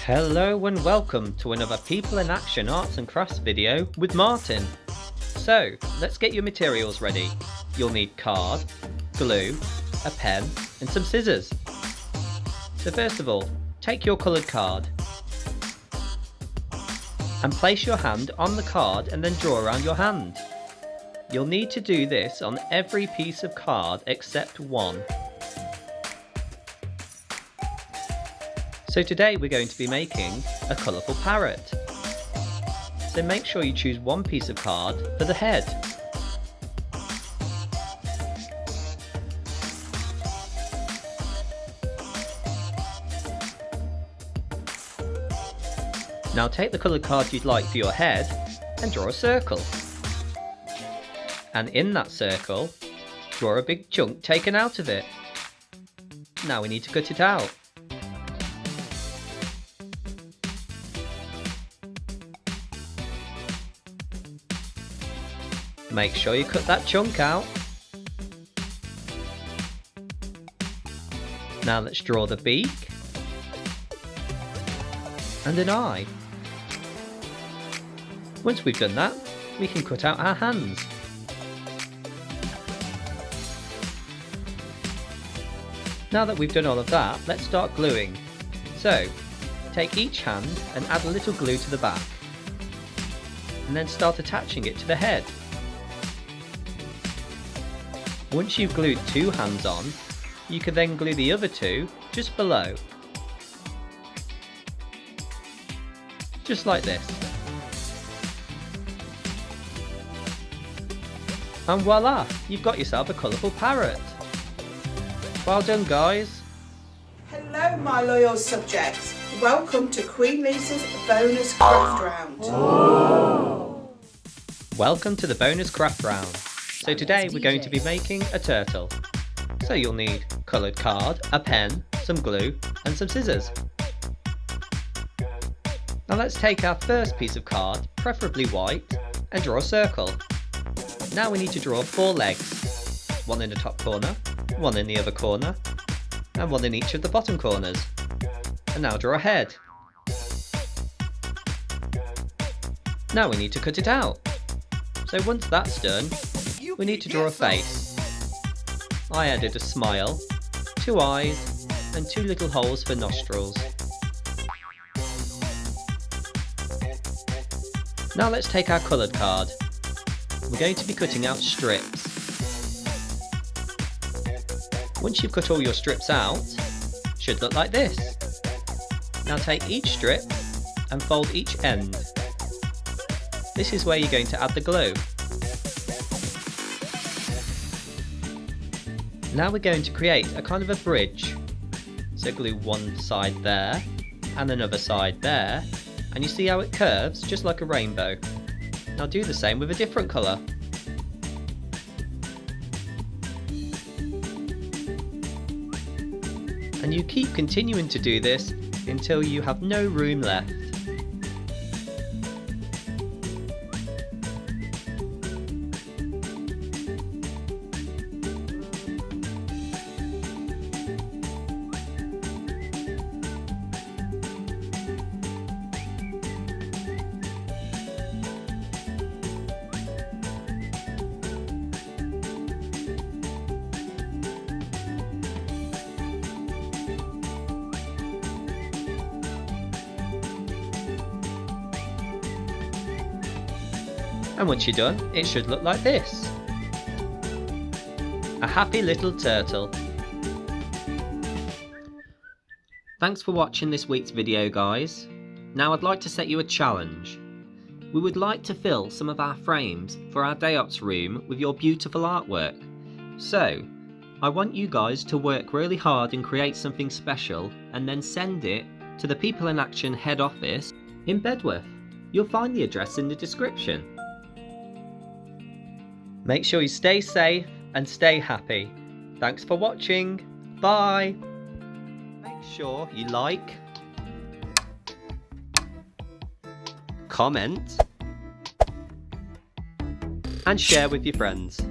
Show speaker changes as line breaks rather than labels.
Hello and welcome to another People in Action Arts and Crafts video with Martin. So, let's get your materials ready. You'll need card, glue, a pen and some scissors. So first of all, take your coloured card and place your hand on the card and then draw around your hand. You'll need to do this on every piece of card except one. So today we're going to be making a colourful parrot. So make sure you choose one piece of card for the head. Now take the coloured card you'd like for your head and draw a circle. And in that circle, draw a big chunk taken out of it. Now we need to cut it out. Make sure you cut that chunk out. Now let's draw the beak and an eye. Once we've done that, we can cut out our hands. Now that we've done all of that, let's start gluing. So, take each hand and add a little glue to the back, and then start attaching it to the head. Once you've glued two hands on, you can then glue the other two just below. Just like this. And voila, you've got yourself a colourful parrot. Well done, guys.
Hello my loyal subjects. Welcome to Queen Lisa's bonus craft round.
Oh. Welcome to the bonus craft round. So today we're going to be making a turtle. So you'll need coloured card, a pen, some glue and some scissors. Now let's take our first piece of card, preferably white, and draw a circle. Now we need to draw 4 legs. One in the top corner, one in the other corner, and one in each of the bottom corners. And now draw a head. Now we need to cut it out. So once that's done, we need to draw a face. I added a smile, 2 eyes and 2 little holes for nostrils. Now let's take our coloured card. We're going to be cutting out strips. Once you've cut all your strips out, it should look like this. Now take each strip and fold each end. This is where you're going to add the glue. Now we're going to create a kind of a bridge. So glue one side there and another side there, and you see how it curves just like a rainbow. Now do the same with a different colour. And you keep continuing to do this until you have no room left. And once you're done, it should look like this. A happy little turtle. Thanks for watching this week's video, guys. Now I'd like to set you a challenge. We would like to fill some of our frames for our day ops room with your beautiful artwork. So, I want you guys to work really hard and create something special and then send it to the People in Action head office in Bedworth. You'll find the address in the description. Make sure you stay safe and stay happy. Thanks for watching. Bye. Make sure you like, comment, and share with your friends.